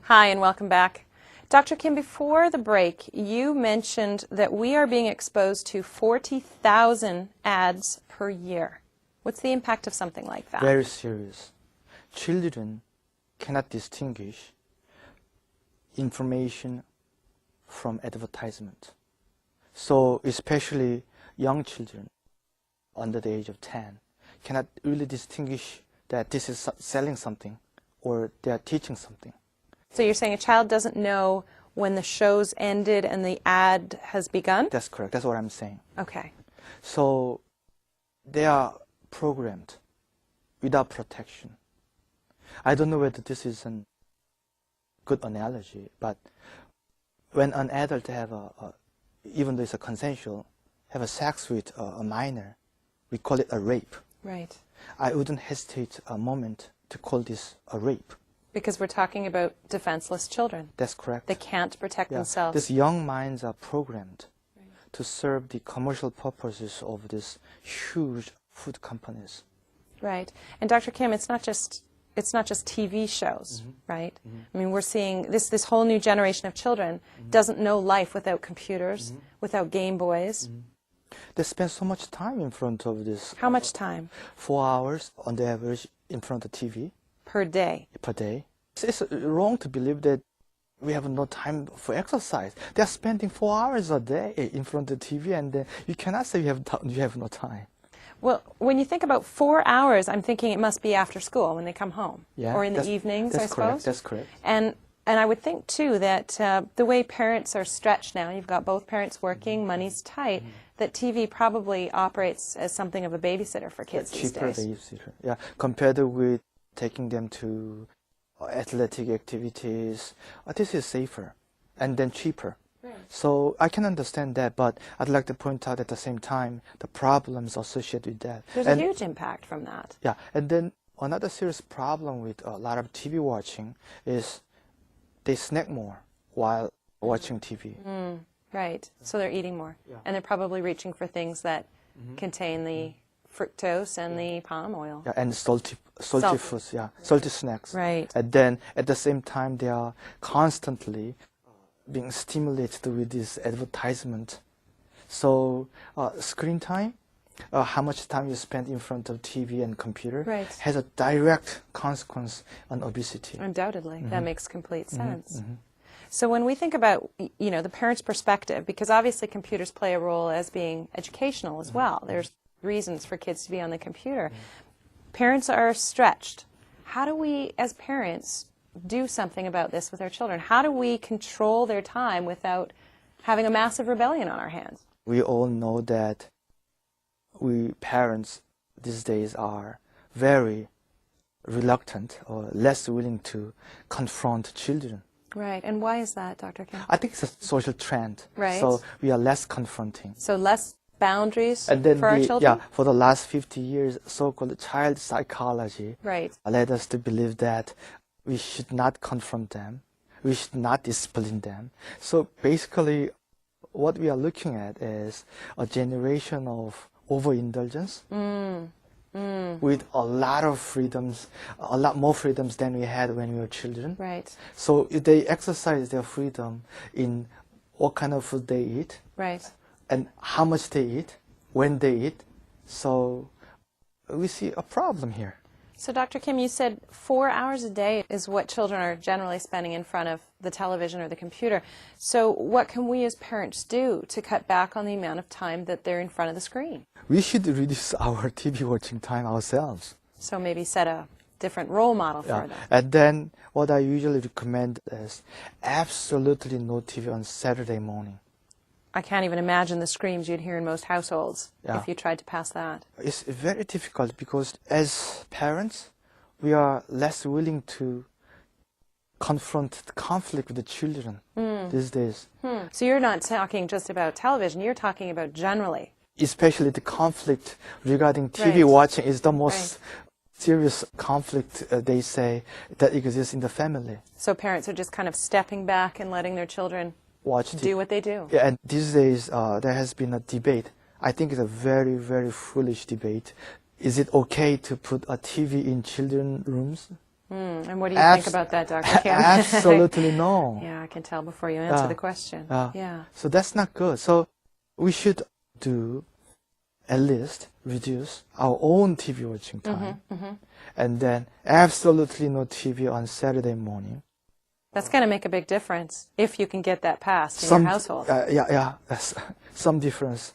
Hi, and welcome back. Dr. Kim, before the break, you mentioned that we are being exposed to 40,000 ads per year. What's the impact of something like that? Very serious. Children cannot distinguish information from advertisement. So especially young children under the age of 10 cannot really distinguish that this is selling something or they are teaching something. So you're saying a child doesn't know when the show's ended and the ad has begun? That's correct. That's what I'm saying. Okay. So they are programmed without protection. I don't know whether this is a good analogy, but when an adult have even though it's a consensual, have a sex with a minor, we call it a rape. Right. I wouldn't hesitate a moment to call this a rape. Because we're talking about defenseless children. That's correct. They can't protect themselves. These young minds are programmed to serve the commercial purposes of these huge food companies. Right. And Dr. Kim, it's not just TV shows, right? I mean, we're seeing this whole new generation of children doesn't know life without computers, without Game Boys. They spend so much time in front of this. How much time? 4 hours on the average in front of TV. Per day. Per day. It's wrong to believe that we have no time for exercise. They are spending 4 hours a day in front of the TV, and you cannot say you have no time. Well, when you think about 4 hours, I'm thinking it must be after school when they come home, yeah, or in the evenings, I suppose. That's correct. And I would think too that the way parents are stretched now, you've got both parents working, money's tight, that TV probably operates as something of a babysitter for kids these days. Cheaper babysitter, yeah, compared with taking them to athletic activities. This is safer and then cheaper. So I can understand that, but I'd like to point out at the same time the problems associated with that. There's a huge impact from that. Yeah, and then another serious problem with a lot of TV watching is they snack more while watching TV. Right, so they're eating more. And they're probably reaching for things that contain the fructose and the palm oil. Yeah, and salty foods, salty snacks. Right. And then at the same time they are constantly being stimulated with this advertisement. So screen time, how much time you spend in front of TV and computer has a direct consequence on obesity. Undoubtedly. That makes complete sense. So when we think about, the parent's perspective, because obviously computers play a role as being educational as well. There's reasons for kids to be on the computer. Parents are stretched. How do we, as parents, do something about this with our children? How do we control their time without having a massive rebellion on our hands? We all know that we parents these days are very reluctant or less willing to confront children. Right, and why is that, Dr. Kim? I think it's a social trend. Right. So we are less confronting. So less boundaries and then for our children? Yeah, for the last 50 years, so-called child psychology led us to believe that we should not confront them, we should not discipline them. So basically, what we are looking at is a generation of overindulgence with a lot of freedoms, a lot more freedoms than we had when we were children. Right. So if they exercise their freedom in what kind of food they eat, and how much they eat, when they eat, so we see a problem here. So Dr. Kim, you said 4 hours a day is what children are generally spending in front of the television or the computer. So what can we as parents do to cut back on the amount of time that they're in front of the screen? We should reduce our TV watching time ourselves. So maybe set a different role model for them. And then what I usually recommend is absolutely no TV on Saturday morning. I can't even imagine the screams you'd hear in most households if you tried to pass that. It's very difficult because as parents, we are less willing to confront the conflict with the children these days. So you're not talking just about television, you're talking about generally. Especially the conflict regarding TV watching is the most serious conflict, they say, that exists in the family. So parents are just kind of stepping back and letting their children do what they do. Yeah, and these days there has been a debate. I think it's a very, very foolish debate. Is it okay to put a TV in children's rooms? And what do you think about that, Dr. Kim? Absolutely no. Yeah, I can tell before you answer the question. Yeah. So that's not good. So we should at least reduce our own TV watching time. And then absolutely no TV on Saturday morning. That's going to make a big difference if you can get that passed in your household. That's some difference.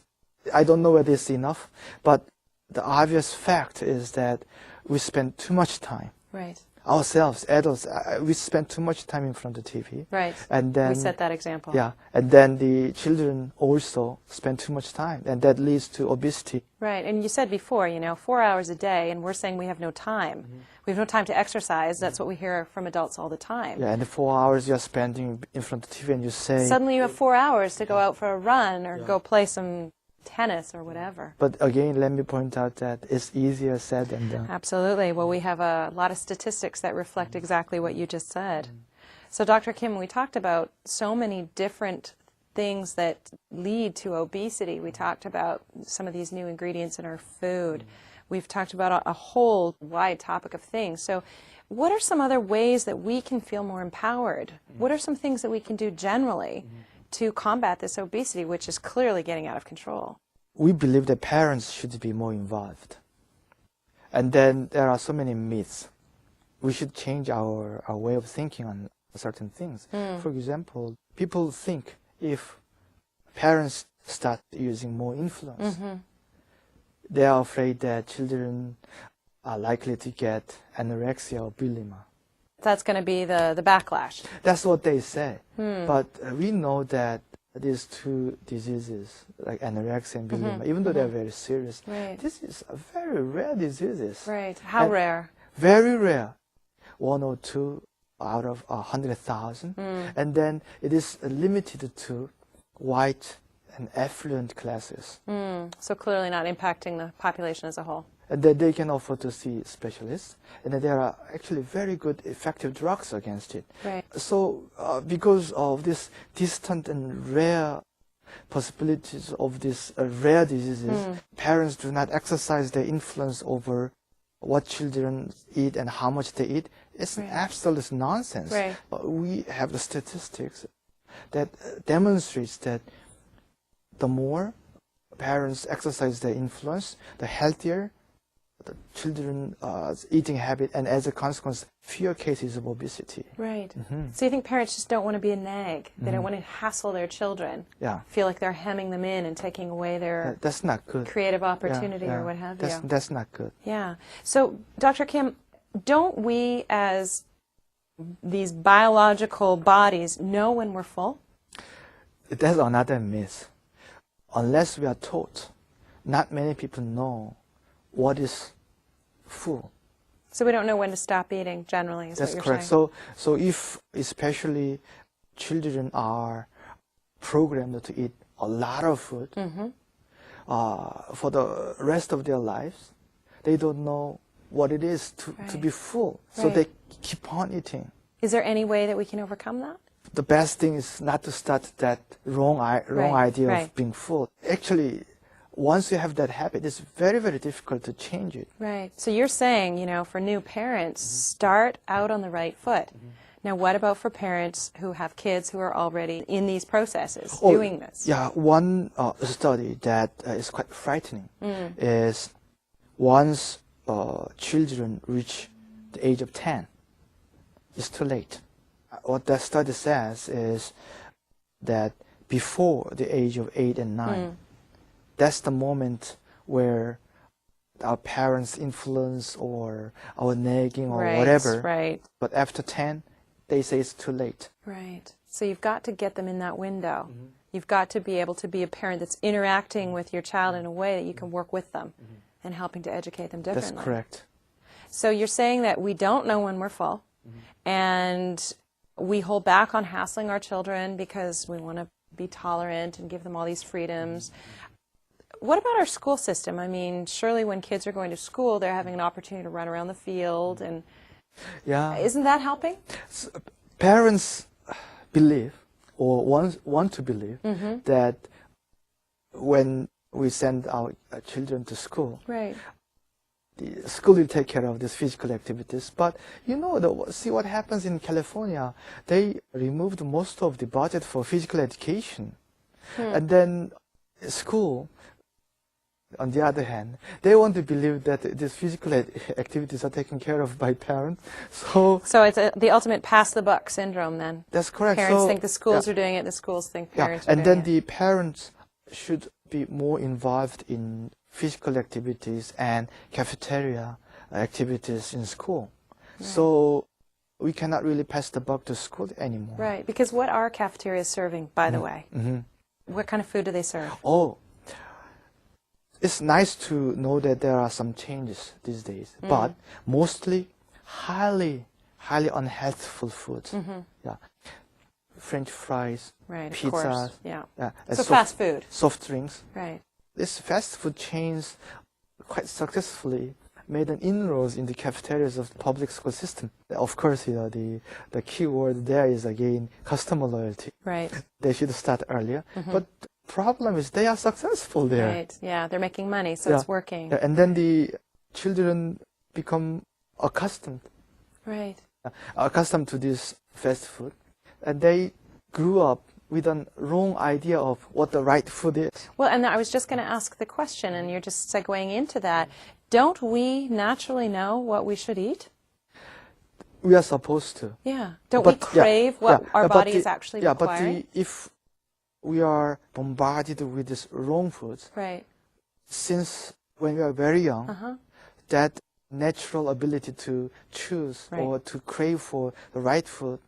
I don't know whether it's enough, but the obvious fact is that we spend too much time. Right. Ourselves, adults, we spend too much time in front of TV. Right. And then we set that example. Yeah. And then the children also spend too much time, and that leads to obesity. Right. And you said before, 4 hours a day, and we're saying we have no time. We have no time to exercise. That's what we hear from adults all the time. Yeah, and the 4 hours you're spending in front of TV, and you say... Suddenly you have 4 hours to go out for a run or go play some tennis or whatever. But again, let me point out that it's easier said than done. Absolutely. Well, we have a lot of statistics that reflect exactly what you just said. So, Dr. Kim, we talked about so many different things that lead to obesity. We talked about some of these new ingredients in our food. We've talked about a whole wide topic of things. So what are some other ways that we can feel more empowered? What are some things that we can do generally to combat this obesity, which is clearly getting out of control? We believe that parents should be more involved. And then there are so many myths. We should change our way of thinking on certain things. For example, people think if parents start using more influence, they are afraid that children are likely to get anorexia or bulimia. That's going to be the backlash. That's what they say. But we know that these two diseases, like anorexia and bulimia, even though they're very serious, this is a very rare diseases. Right. How rare? Very rare. 1 or 2 out of 100,000. And then it is limited to white and affluent classes. So clearly not impacting the population as a whole. And then they can afford to see specialists. And then there are actually very good, effective drugs against it. Right. So because of this distant and rare possibilities of these rare diseases, parents do not exercise their influence over what children eat and how much they eat. It's absolute nonsense. Right. We have the statistics that demonstrates that the more parents exercise their influence, the healthier the children's eating habit, and as a consequence, fewer cases of obesity. Right. So you think parents just don't want to be a nag? They don't want to hassle their children? Yeah. Feel like they're hemming them in and taking away their that's not good. Creative opportunity or what have you? That's not good. Yeah. So, Dr. Kim, don't we as these biological bodies know when we're full? That's another myth. Unless we are taught, not many people know what is full. So we don't know when to stop eating, generally, is That's what you're correct. saying. So if especially children are programmed to eat a lot of food for the rest of their lives, they don't know what it is to be full. So they keep on eating. Is there any way that we can overcome that? The best thing is not to start that wrong idea of being full. Actually, once you have that habit, it's very, very difficult to change it. Right. So you're saying, for new parents, start out on the right foot. Now, what about for parents who have kids who are already in these processes, doing this? Yeah, one study that is quite frightening is once children reach the age of 10, it's too late. What that study says is that before the age of 8 and 9, that's the moment where our parents' influence or our nagging or whatever. Right. But after 10, they say it's too late. Right. So you've got to get them in that window. You've got to be able to be a parent that's interacting with your child in a way that you can work with them and helping to educate them differently. That's correct. So you're saying that we don't know when we're full, and we hold back on hassling our children because we want to be tolerant and give them all these freedoms. What about our school system? I mean, surely when kids are going to school, they're having an opportunity to run around the field, and isn't that helping? So, parents believe, or want to believe, that when we send our children to school, the school will take care of these physical activities. But you know, see what happens in California. They removed most of the budget for physical education. And then school, on the other hand, they want to believe that these physical activities are taken care of by parents. So it's the ultimate pass the buck syndrome then. That's correct. Parents think the schools are doing it, the schools think parents are doing it. And then the parents should be more involved in physical activities and cafeteria activities in school. Right. So we cannot really pass the buck to school anymore. Right, because what are cafeterias serving, by the way? What kind of food do they serve? Oh, it's nice to know that there are some changes these days, but mostly highly unhealthful foods. Yeah, French fries, pizzas, so fast food, soft drinks. Right. These fast food chains quite successfully made an inroads in the cafeterias of the public school system. Of course, you know, the key word there is again customer loyalty. Right. They should start earlier, but the problem is they are successful there. Right. Yeah, they're making money, so it's working. Yeah, and then the children become accustomed. Right. Accustomed to this fast food, and they grew up with a wrong idea of what the right food is. Well, and I was just going to ask the question, and you're just segueing into that. Don't we naturally know what we should eat? We are supposed to. Yeah. Don't we crave what our body is actually requiring? Yeah, but if we are bombarded with these wrong foods, right, since when we are very young, that natural ability to choose or to crave for the right food,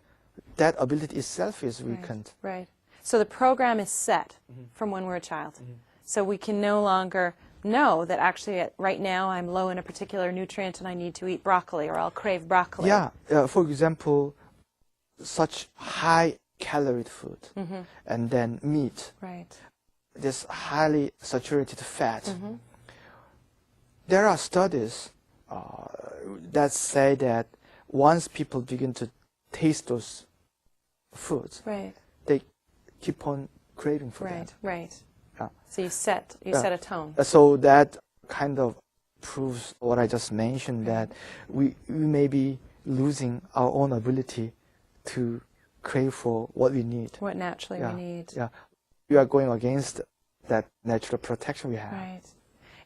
that ability itself is weakened. Right. So the program is set from when we're a child. So we can no longer know that actually right now I'm low in a particular nutrient and I need to eat broccoli or I'll crave broccoli. Yeah. For example, such high calorie food and then meat. Right. This highly saturated fat. There are studies that say that once people begin to taste those foods, they keep on craving for that. Right. Yeah. So you set a tone. So that kind of proves what I just mentioned, that we may be losing our own ability to crave for what we need. What naturally we need. Yeah. We are going against that natural protection we have. Right.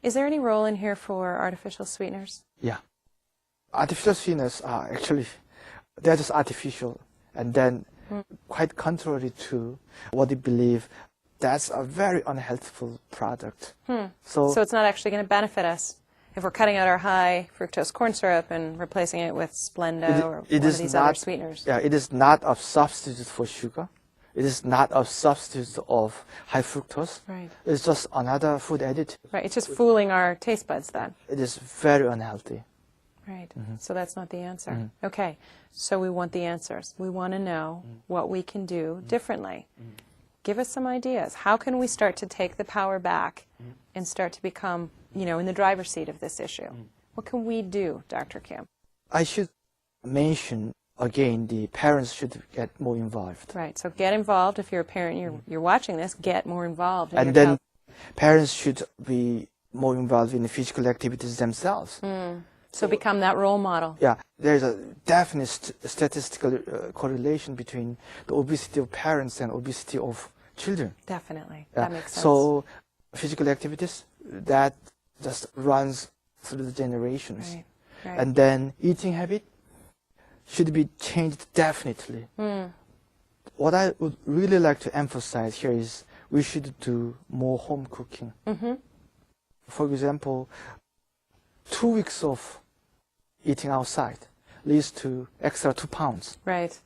Is there any role in here for artificial sweeteners? Yeah. Artificial sweeteners are actually, they're just artificial, and then quite contrary to what they believe, that's a very unhealthful product. So it's not actually going to benefit us if we're cutting out our high fructose corn syrup and replacing it with Splenda or one of these other sweeteners. Yeah, it is not a substitute for sugar. It is not a substitute of high fructose. Right. It's just another food additive. Right. It's just fooling our taste buds then. It is very unhealthy. Right. So that's not the answer. Okay. So we want the answers. We want to know what we can do differently. Give us some ideas. How can we start to take the power back and start to become, in the driver's seat of this issue? What can we do, Dr. Kim? I should mention again, the parents should get more involved. Right. So get involved. If you're a parent, you're watching this, get more involved. And then parents should be more involved in the physical activities themselves. So become that role model. Yeah. There's a definite statistical correlation between the obesity of parents and obesity of children. Definitely. That makes sense. So physical activities, that just runs through the generations. Right. And then eating habit should be changed definitely. What I would really like to emphasize here is we should do more home cooking. For example, 2 weeks of eating outside leads to extra 2 pounds. Right.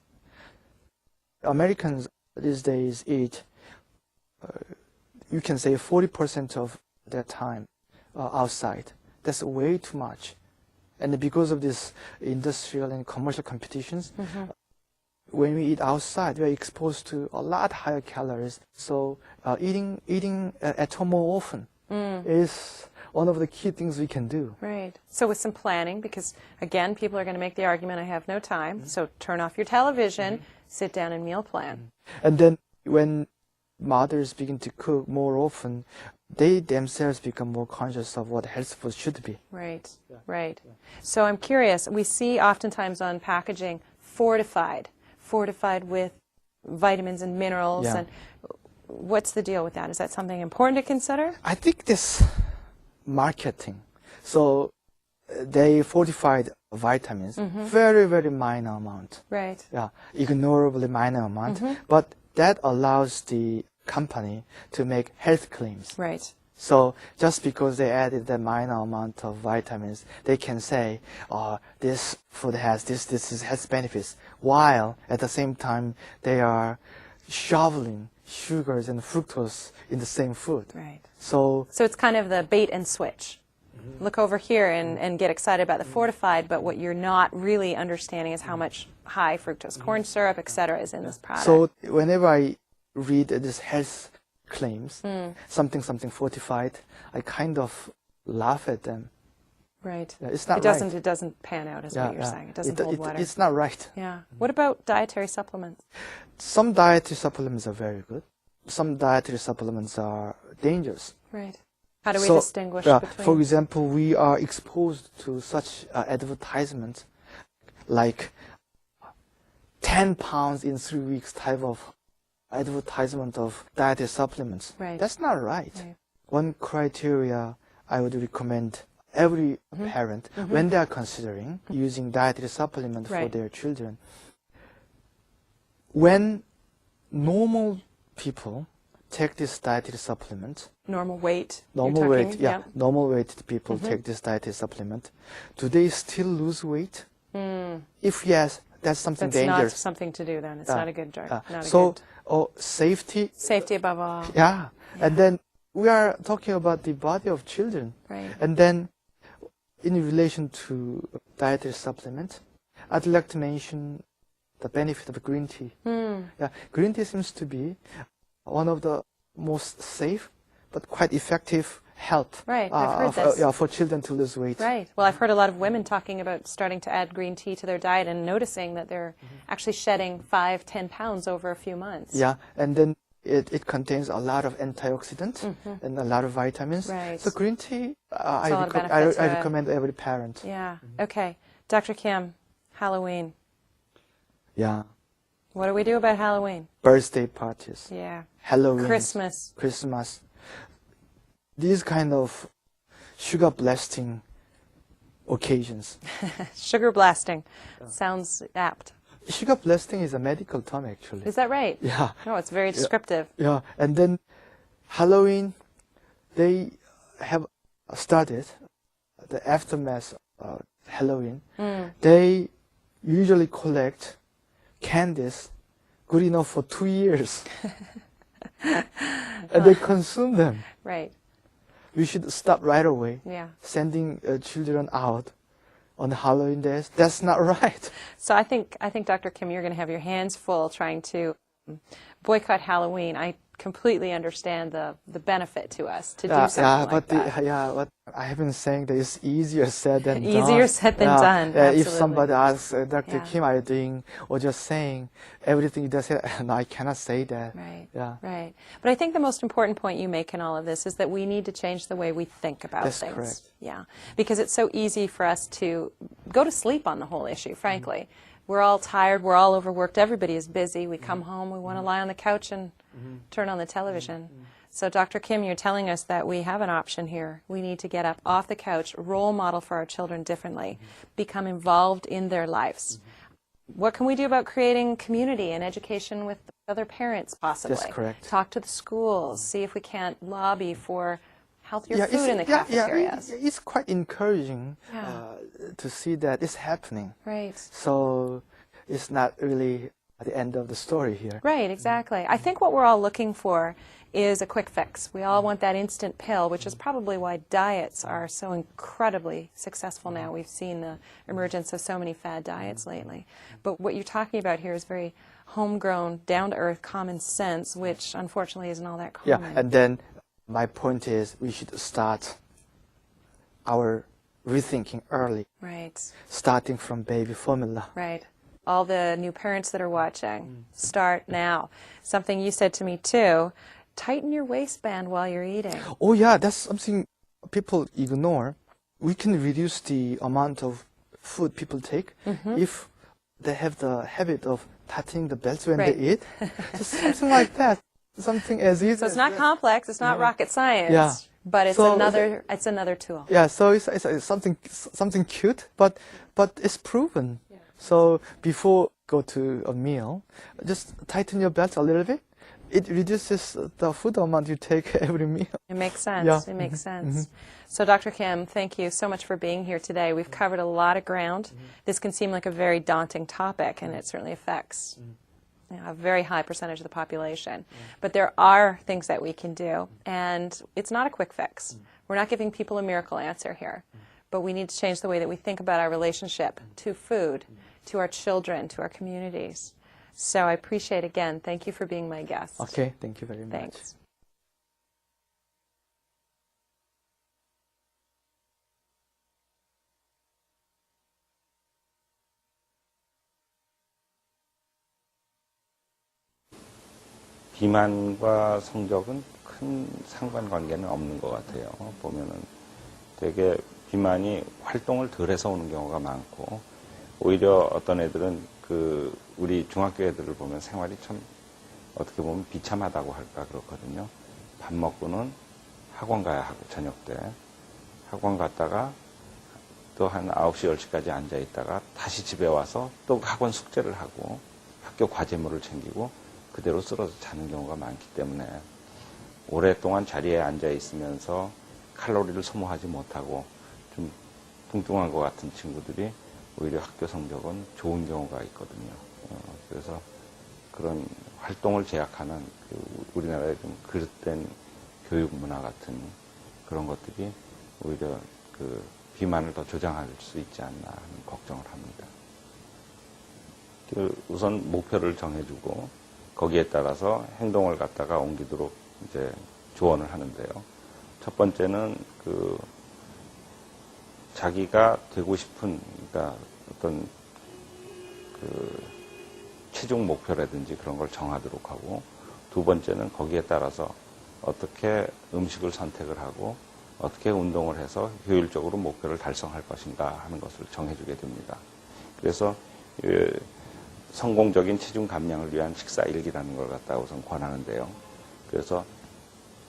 Americans these days eat, you can say 40% of their time outside. That's way too much. And because of this industrial and commercial competitions, when we eat outside, we are exposed to a lot higher calories. So eating at home more often is one of the key things we can do. Right. So with some planning, because again, people are going to make the argument, I have no time. So turn off your television, sit down and meal plan. And then when mothers begin to cook more often, they themselves become more conscious of what healthy food should be. Right, right. So I'm curious, we see oftentimes on packaging fortified with vitamins and minerals. And what's the deal with that? Is that something important to consider? I think this marketing. So they fortified vitamins, very, very minor amount. Right. Yeah, ignorably minor amount. But that allows the company to make health claims. Right. So just because they added that minor amount of vitamins, they can say, this food has this has benefits, while at the same time they are shoveling sugars and fructose in the same food. Right. So it's kind of the bait and switch. Look over here and get excited about the fortified, but what you're not really understanding is how much high fructose corn syrup, etc., is in this product. So whenever I read this health claims, something fortified, I kind of laugh at them. Right. Yeah, it's not right. It doesn't pan out, is what you're saying. It doesn't hold water. It's not right. Yeah. What about dietary supplements? Some dietary supplements are very good. Some dietary supplements are dangerous. Right. How do we distinguish between? For example, we are exposed to such advertisements like 10 pounds in 3 weeks type of advertisement of dietary supplements. Right. That's not right. One criteria I would recommend every parent when they are considering using dietary supplement for their children. When normal people take this dietary supplement, normal weight people take this dietary supplement, do they still lose weight? If yes, that's something dangerous. That's not something to do then. It's not a good drug. Safety. Safety above all. Yeah. And then we are talking about the body of children. Right. And then in relation to dietary supplement, I'd like to mention the benefit of green tea. Yeah, green tea seems to be one of the most safe but quite effective help I've heard this. For children to lose weight. Right. Well, I've heard a lot of women talking about starting to add green tea to their diet and noticing that they're actually shedding 5-10 pounds over a few months. Yeah, and then it contains a lot of antioxidants and a lot of vitamins. Right. So green tea, I recommend every parent. Yeah. Okay. Dr. Kim, Halloween. Yeah. What do we do about Halloween? Birthday parties. Yeah. Halloween. Christmas. These kind of sugar blasting occasions. Sugar blasting. Sounds apt. Sugar blasting is a medical term, actually. Is that right? Yeah. No, it's very descriptive. Yeah. And then Halloween, they have started the aftermath of Halloween. They usually collect candies good enough for 2 years. And they consume them. Right. We should stop right away. Yeah. Sending children out on Halloween days. That's not right. So I think Dr. Kim, you're going to have your hands full trying to boycott Halloween. I completely understand the benefit to us to do something like that. But I have been saying that it's easier said than done. Easier said than done. If somebody asks, Dr. Kim, are you doing, or just saying everything you just said, no, I cannot say that. Right. Yeah. Right. But I think the most important point you make in all of this is that we need to change the way we think about things. That's correct. Yeah. Because it's so easy for us to go to sleep on the whole issue, frankly. We're all tired, we're all overworked, everybody is busy. We come home, we want to lie on the couch and turn on the television. So Dr. Kim, you're telling us that we have an option here. We need to get up off the couch, role model for our children differently, become involved in their lives. What can we do about creating community and education with other parents, possibly? That's correct. Talk to the schools, see if we can't lobby for healthier food in the cafeterias. It's quite encouraging to see that it's happening. Right. So it's not really at the end of the story here. Right, exactly. I think what we're all looking for is a quick fix. We all want that instant pill, which is probably why diets are so incredibly successful now. We've seen the emergence of so many fad diets lately. But what you're talking about here is very homegrown, down-to-earth common sense, which unfortunately isn't all that common. Yeah, and then my point is we should start our rethinking early. Right. Starting from baby formula. Right. All the new parents that are watching, start now. Something you said to me too, Tighten your waistband while you're eating. Oh yeah, that's something people ignore. We can reduce the amount of food people take if they have the habit of tightening the belts when they eat. Just something like that. Something as easy. So it's not complex. It's not rocket science. Yeah. But it's another tool. Yeah. So it's something cute, but it's proven. Yeah. So before go to a meal, just tighten your belt a little bit. It reduces the food amount you take every meal. It makes sense. Yeah. It makes sense. So Dr. Kim, thank you so much for being here today. We've covered a lot of ground. This can seem like a very daunting topic, and it certainly affects a very high percentage of the population. But there are things that we can do, and it's not a quick fix. We're not giving people a miracle answer here, but we need to change the way that we think about our relationship to food, to our children, to our communities. So I appreciate, again, thank you for being my guest. Okay, thank you very much. Thanks. 비만과 성적은 큰 상관관계는 없는 것 같아요. 보면은 되게 비만이 활동을 덜 해서 오는 경우가 많고, 오히려 어떤 애들은 우리 중학교 애들을 보면 생활이 참 어떻게 보면 비참하다고 할까 그렇거든요. 밥 먹고는 학원 가야 하고, 저녁 때 학원 갔다가 또 한 9시, 10시까지 앉아 있다가 다시 집에 와서 또 학원 숙제를 하고 학교 과제물을 챙기고 그대로 쓰러져 자는 경우가 많기 때문에 오랫동안 자리에 앉아 있으면서 칼로리를 소모하지 못하고 좀 뚱뚱한 것 같은 친구들이 오히려 학교 성적은 좋은 경우가 있거든요. 그래서 그런 활동을 제약하는 우리나라의 좀 그릇된 교육 문화 같은 그런 것들이 오히려 비만을 더 조장할 수 있지 않나 하는 걱정을 합니다. 우선 목표를 정해주고 거기에 따라서 행동을 갖다가 옮기도록 이제 조언을 하는데요. 첫 번째는 자기가 되고 싶은, 그러니까 어떤 체중 목표라든지 그런 걸 정하도록 하고, 두 번째는 거기에 따라서 어떻게 음식을 선택을 하고 어떻게 운동을 해서 효율적으로 목표를 달성할 것인가 하는 것을 정해주게 됩니다. 그래서 성공적인 체중 감량을 위한 식사 일기라는 걸 갖다가 우선 권하는데요. 그래서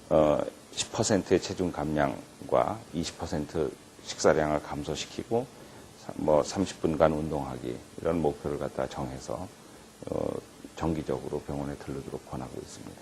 10%의 체중 감량과 20% 식사량을 감소시키고 30분간 운동하기, 이런 목표를 갖다 정해서 정기적으로 병원에 들르도록 권하고 있습니다.